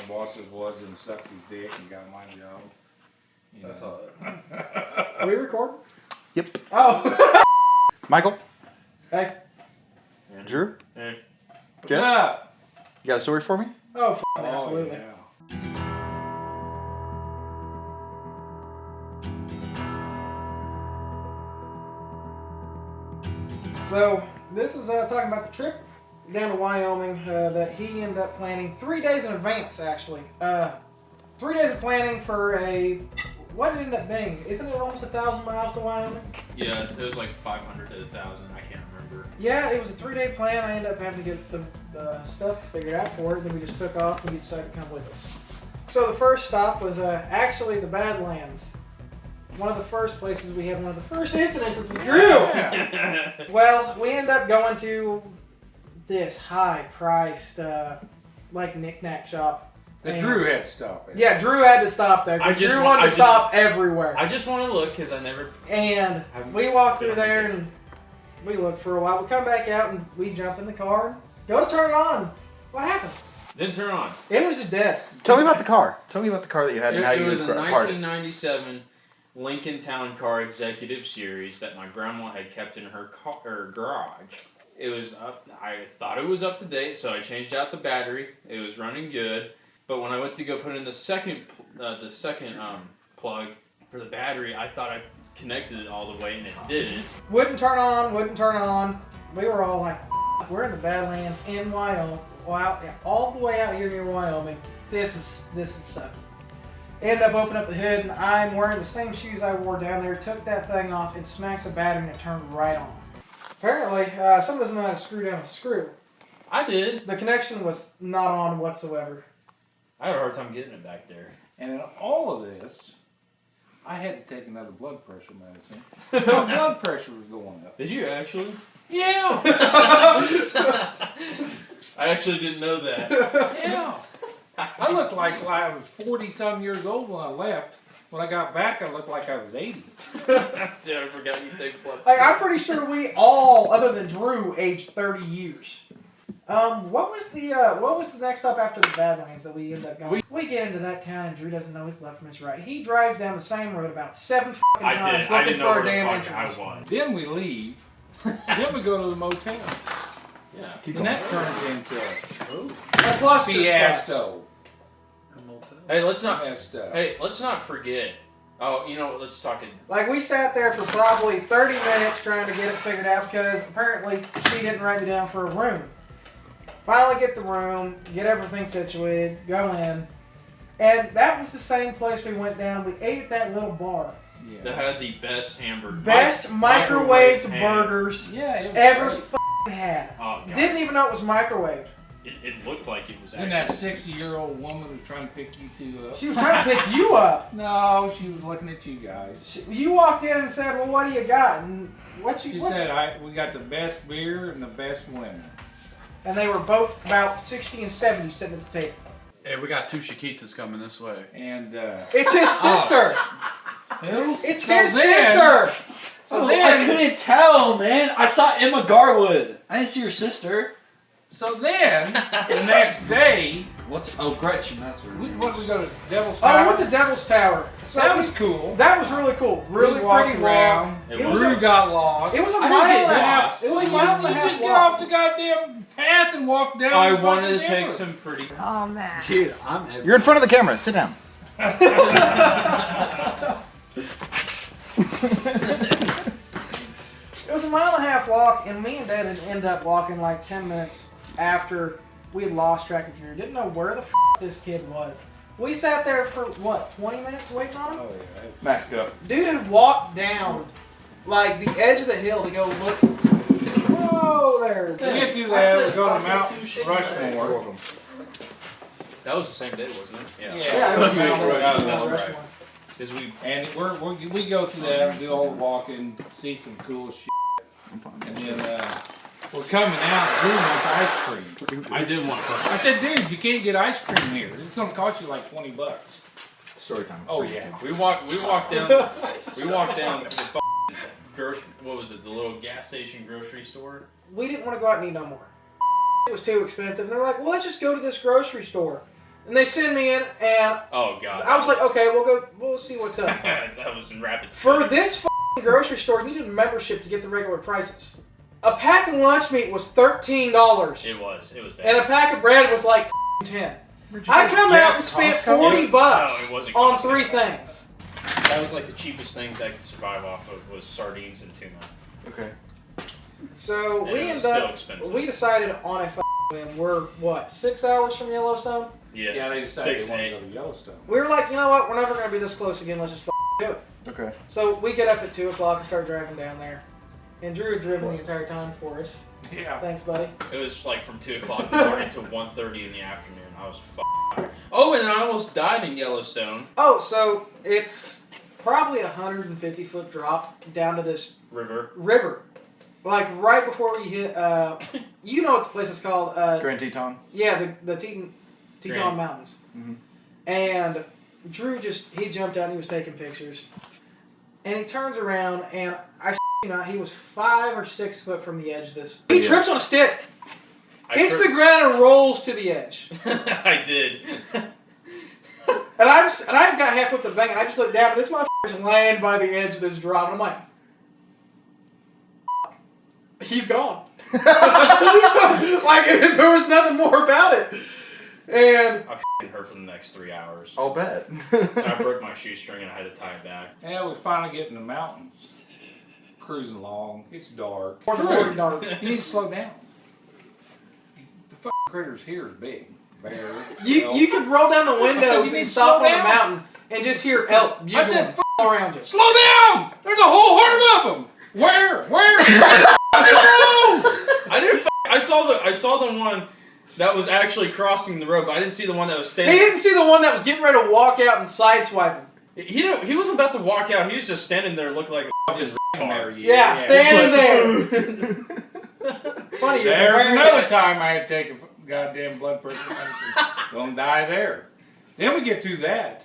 bosses was and sucked his dick and got my job. That's all. Are we recording? Yep. Oh. Michael? Hey. Drew? Hey. Jeff? What's up? You got a story for me? Oh, absolutely. Yeah. So, this is talking about the trip down to Wyoming that he ended up planning 3 days in advance, actually. 3 days of planning for what did it end up being? Isn't it almost 1,000 miles to Wyoming? Yeah, it was like 500 to 1,000. I can't remember. Yeah, it was a 3-day plan. I ended up having to get the stuff figured out for it. Then we just took off and he decided to come with us. So the first stop was actually the Badlands. One of the first places we had one of the first incidences with Drew. Yeah. Well, we ended up going to this high-priced, like knick-knack shop. That Drew had to stop at. Yeah, Drew had to stop there. Drew wanted to stop everywhere. I just want to look because I never. And we walked through there and we looked for a while. We come back out and we jumped in the car and go to turn it on. What happened? Didn't turn on. It was just dead. Tell me about the car. Tell me about the car that you had and how It you was a parked. 1997 Lincoln Town Car Executive Series that my grandma had kept in her garage. It was up. I thought it was up to date, so I changed out the battery. It was running good, but when I went to go put in the second plug for the battery, I thought I connected it all the way, and it didn't. Wouldn't turn on. We were all like, we're in the Badlands in Wyoming. Wow, yeah, all the way out here near Wyoming. This is sucky. Ended up opening up the hood, and I'm wearing the same shoes I wore down there. Took that thing off and smacked the battery, and it turned right on. Apparently, someone doesn't know how to screw down a screw. I did. The connection was not on whatsoever. I had a hard time getting it back there. And in all of this, I had to take another blood pressure medicine. My blood pressure was going up. Did you actually? Yeah. I actually didn't know that. Yeah. I looked like I was 40-some years old when I left. When I got back, I looked like I was 80. Dude, I forgot you take blood. Like, I'm pretty sure we all, other than Drew, aged 30 years. What was the next stop after the Badlands that we ended up going? We get into that town and Drew doesn't know his left from his right. He drives down the same road about 7 fucking times I looking didn't know for where a damn the fuck entrance. I was. Then we leave. Then we go to the motel. Yeah. And that turns into A cluster fiasco. Hey, let's not. Fiasco. Hey, let's not forget. Oh, you know, let's talk. Like, we sat there for probably 30 minutes trying to get it figured out because apparently she didn't write me down for a room. Finally get the room, get everything situated, go in. And that was the same place we went down. We ate at that little bar. Yeah. That had the best hamburger. Best microwaved ham. burgers Yeah, it was ever great. f***ing had. Oh, God. Didn't even know it was microwaved. It looked like it was And actually. that 60-year-old woman was trying to pick you two up. She was trying to pick you up. No, she was looking at you guys. You walked in and said, well, what do you got? And She said, we got the best beer and the best women. And they were both about 60 and 70 sitting at the table. Hey, we got two Chiquitas coming this way. And, It's his sister. who? It's So his then- sister. So I then, couldn't tell, man. I saw Emma Garwood. I didn't see her sister. the next day, Gretchen? That's what we go to Devil's Oh, we Tower. went to Devil's Tower. So That was cool. That was really cool. Really We walked pretty around. walk. It It was was Drew a, got lost. it was a I mile didn't and get a half. lost. It was a You mile and a half just get off the walk. goddamn path and walk down. I the wanted to fucking take river. some pretty. Oh man. Dude, I'm You're in front of the camera. Sit down. It was a mile and a half walk, and me and Dad had ended up walking like 10 minutes after we had lost track of Drew. Didn't know where the this kid was. We sat there for, what, 20 minutes waiting on him? Oh, yeah. Maxed up. Dude had walked down, like, the edge of the hill to go look. Whoa, there. To get through that, we go to Mount Rushmore. That was the same day, wasn't it? Yeah, it Mount was That was Rushmore. Rushmore. Because we. And we go through that, do all the walking, see some cool shit. And then we're coming out, Drew wants ice cream. I did want. I said, dude, you can't get ice cream here. It's going to cost you like $20. Story time. Oh, yeah. We walked down. We walked down to the what was it? The little gas station grocery store. We didn't want to go out and eat no more. It was too expensive. And they're like, well, let's just go to this grocery store. And they send me in, and Oh god. I was like, okay, we'll see what's up. That was in Rapid For City. this f***ing grocery store, you needed a membership to get the regular prices. A pack of lunch meat was $13. It was bad. And a pack of bread was like $10. I come out and spent $40 No, it wasn't on Costco. 3 things. That was like the cheapest things I could survive off of was sardines and tuna. Okay. So And we it was ended still up, expensive. we decided on a whim. We're, what, 6 hours from Yellowstone? Yeah, they decided 6, they wanted 8. to go to Yellowstone. We were like, you know what, we're never going to be this close again, let's just do it. Okay. So we get up at 2 o'clock and start driving down there. And Drew had driven the entire time for us. Yeah. Thanks, buddy. It was like from 2 o'clock in the morning to 1:30 in the afternoon. I was tired. Oh, and I almost died in Yellowstone. Oh, so it's probably a 150-foot drop down to this River. river. Like right before we hit, you know what the place is called? Grand Teton. Yeah, the Teton Grand. Mountains. Mhm. And Drew he jumped out and he was taking pictures. And he turns around and I shit you not, he was 5 or 6 foot from the edge of this. He Yeah. trips on a stick, hits I the ground and rolls to the edge. I did. And I got half up the bank and I just looked down and this motherfucker's laying by the edge of this drop. And I'm like, he's gone. Like there was nothing more about it. And I f***ing hurt for the next 3 hours. I'll bet. I broke my shoestring and I had to tie it back. Yeah, we finally get in the mountains. Cruising along. It's dark. or the morning dark. You need to slow down. The fucking critters here is big. Bear. You could roll down the I said windows you need and to stop slow on the down. mountain and just hear elk I said, bugling all around you. slow down! There's a whole herd of them. Where? I didn't. I saw the one that was actually crossing the road, but I didn't see the one that was He standing. didn't see the one that was getting ready to walk out and sideswipe him. He wasn't about to walk out. He was just standing there, looking like a Just fucking there, retard. Yeah, standing there. there. Funny. There's another time I had to take a goddamn blood pressure medicine. Gonna die there. Then we get through that.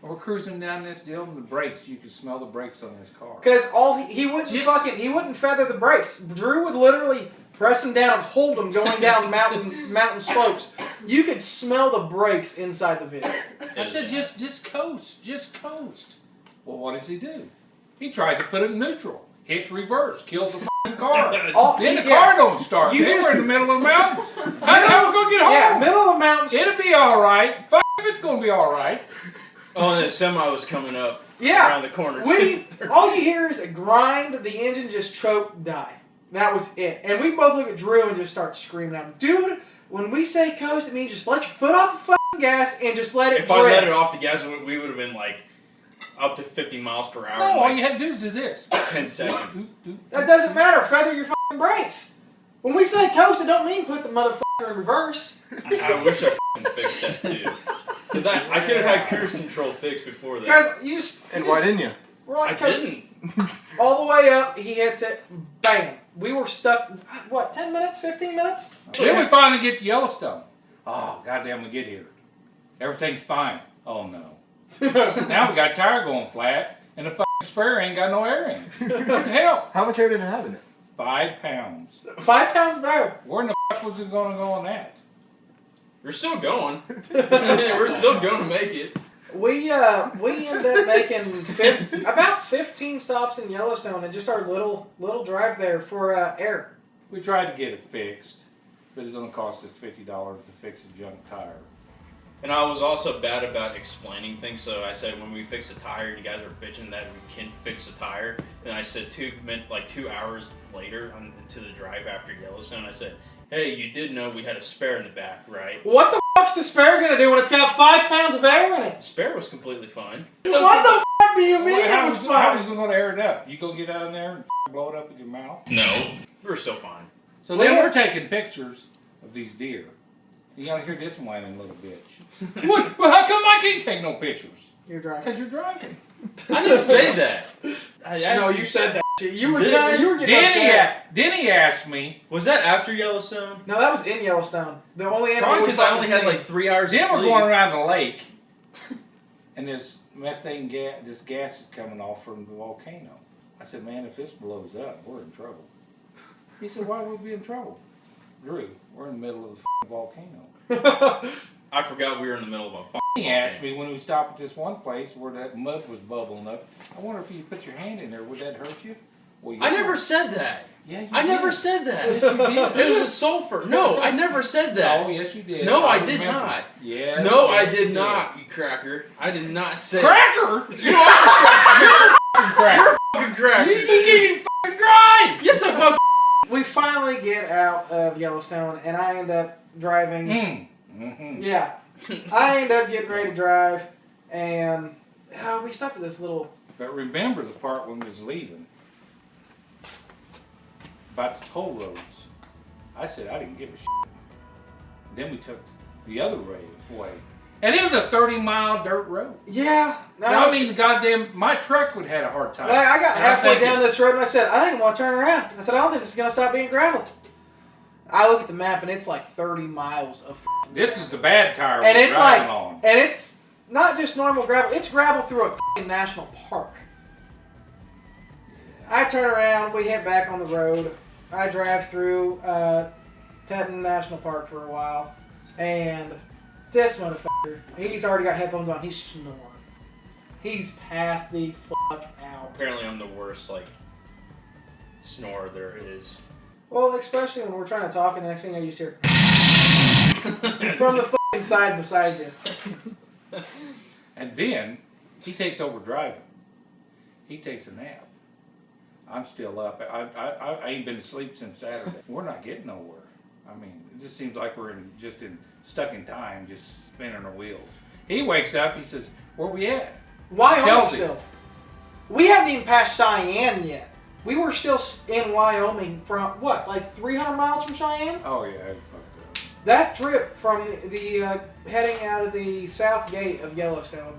We're cruising down this deal and the brakes. You can smell the brakes on this car. Because he wouldn't he wouldn't feather the brakes. Drew would literally press him down and hold him going down mountain slopes. You could smell the brakes inside the vehicle. I said, just coast. Just coast. Well, what does he do? He tries to put it in neutral. Hits reverse. Kills the fucking car. Then the car don't start. You Then just- we're in the middle of the mountains. How we gonna get home? Yeah, middle of the mountains. It'll be alright. Fuck if it's gonna be alright. Oh, and the semi was coming up Yeah. around the corner. All you hear is a grind, the engine just choke, die. That was it. And we both look at Drew and just start screaming at him. Dude, when we say coast, it means just let your foot off the fucking gas and just let it If drift. I let it off the gas, we would have been like up to 50 miles per hour No, in all like you had to do is do this. 10 seconds. That doesn't matter. Feather your fucking brakes. When we say coast, it don't mean put the motherfucker in reverse. I wish I f***ing fixed that too. Because I could have had cruise control fixed before that. Guys, you just... And why didn't you? We're like I didn't. all the way up, he hits it, bam. We were stuck, what, 10 minutes, 15 minutes? Then we finally get to Yellowstone. Oh, goddamn, we get here. Everything's fine. Oh, no. Now we got a tire going flat, and the fucking spare ain't got no air in it. What the hell? How much air did it have in it? 5 pounds. 5 pounds of air. Where in the fuck was it going to go on that? We're still going. We're still going to make it. We ended up making about 15 stops in Yellowstone and just our little drive there for air. We tried to get it fixed, but it's going to cost us $50 to fix a junk tire. And I was also bad about explaining things, so I said when we fix a tire, you guys are bitching that we can't fix a tire. And I said 2 hours later into the drive after Yellowstone, I said, hey, you did know we had a spare in the back, right? What the fuck's the spare gonna do when it's got 5 pounds of air in it? The spare was completely fine. What the fuck do you mean it How was was fine? it going to air it up? You going to get out in there and blow it up with your mouth? No. We were still fine. So then we're taking pictures of these deer. You got to hear this whining little bitch. What? Well, how come I can't take no pictures? You're driving. Because you're driving. I didn't say that. I No, asked you said that shit. You were Did getting, I? you were getting upset. Then he asked me. Was that after Yellowstone? No, that was in Yellowstone. The only animal Probably we because I only fucking had seen. like 3 hours of Then we're sleep. going around the lake, and this methane gas, this gas is coming off from the volcano. I said, man, if this blows up, we're in trouble. He said, why would we be in trouble? Drew, we're in the middle of the volcano. I forgot we were in the middle of a He asked me when we stopped at this one place where that mud was bubbling up. I wonder if you put your hand in there, would that hurt you? Well, I never said that. Yeah, you I did. never said that. Yes, you did. It was a sulfur. No, I never said that. Oh, yes, you did. No, I did remember. not. Yeah. No, yes, I did you not, you cracker. I did not say Cracker? You are You're a cracker. fucking cracker. You can't even fucking drive. Yes, I fucking. We finally get out of Yellowstone, and I end up driving. Mm-hmm. Yeah, I end up getting ready to drive, and we stopped at this little. But remember the part when we was leaving about the toll roads. I said I didn't give a shit. Then we took the other way. And it was a 30-mile dirt road. Yeah. No, I mean, the goddamn, my truck would have had a hard time. I got And I'm halfway thinking, down this road, and I said, I think I want to turn around. I said, I don't think this is going to stop being gravel. I look at the map, and it's like 30 miles of This is the bad tire and we're it's driving like, on. and it's not just normal gravel, it's gravel through a f***ing national park. I turn around, we head back on the road. I drive through Teton National Park for a while, and this motherfucker, he's already got headphones on, he's snoring. He's passed the fuck out. Apparently, I'm the worst snorer there is. Well, especially when we're trying to talk, and the next thing you just hear from the fucking side beside you. And then he takes over driving. He takes a nap. I'm still up. I ain't been asleep since Saturday. We're not getting nowhere. I mean, it just seems like we're stuck in time, just spinning our wheels. He wakes up. He says, "Where we at?" Wyoming Kelsey. still. We haven't even passed Cheyenne yet. We were still in Wyoming from, what, like 300 miles from Cheyenne? Oh yeah, it's fucked up. That trip from the heading out of the south gate of Yellowstone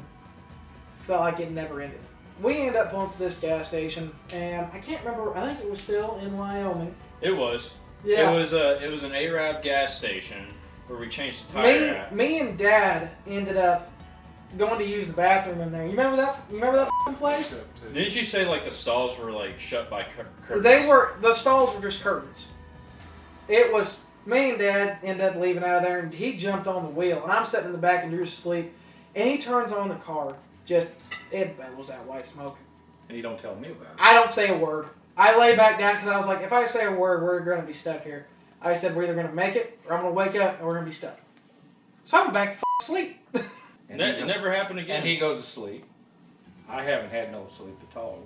felt like it never ended. We ended up pulling to this gas station, and I can't remember, I think it was still in Wyoming. It was. Yeah. It was an Arab gas station where we changed the tire at. Me and Dad ended up going to use the bathroom in there. You remember that? You remember that f***ing place? Didn't you say like the stalls were like shut by curtains? The stalls were just curtains. It was, me and Dad ended up leaving out of there, and he jumped on the wheel, and I'm sitting in the back and Drew's asleep, and he turns on the car, it bellows out white smoke. And you don't tell me about it. I don't say a word. I lay back down because I was like, if I say a word, we're going to be stuck here. I said, we're either going to make it, or I'm going to wake up, and we're going to be stuck. So I went back to sleep. And It never happened again. And he goes to sleep. I haven't had no sleep at all.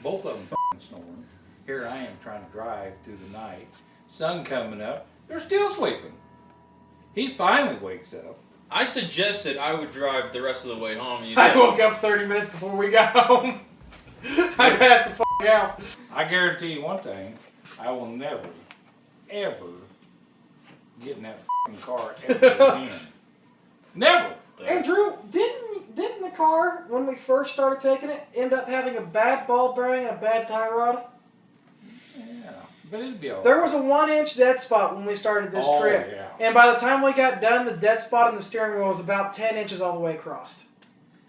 Both of them f***ing snoring. Here I am trying to drive through the night. Sun coming up. They're still sleeping. He finally wakes up. I suggested I would drive the rest of the way home. You I said- woke up 30 minutes before we got home. I passed the f*** out. I guarantee you one thing. I will never, ever get in that f***ing car ever again. Never. And Drew, didn't the car, when we first started taking it, end up having a bad ball bearing and a bad tie rod? Yeah, but it'd be all There was a 1-inch dead spot when we started this Oh, trip. yeah. And by the time we got done, the dead spot in the steering wheel was about 10 inches all the way across.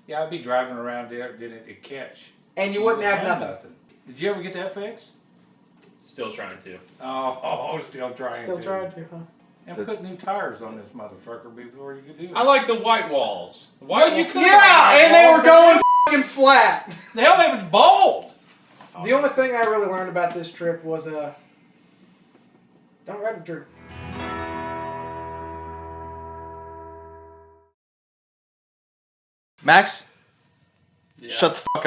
Yeah, I'd be driving around there, then it'd catch. And you wouldn't have nothing. Did you ever get that fixed? Still trying to. Oh, still trying Still to. trying to, huh? And put new tires on this motherfucker before you could do it. I like the white walls. The Well, white you walls- could- Yeah, and they were going f***ing flat. The hell, it was bald. The only thing I really learned about this trip was, don't ride with Drew. Max, Yeah. shut the fuck up.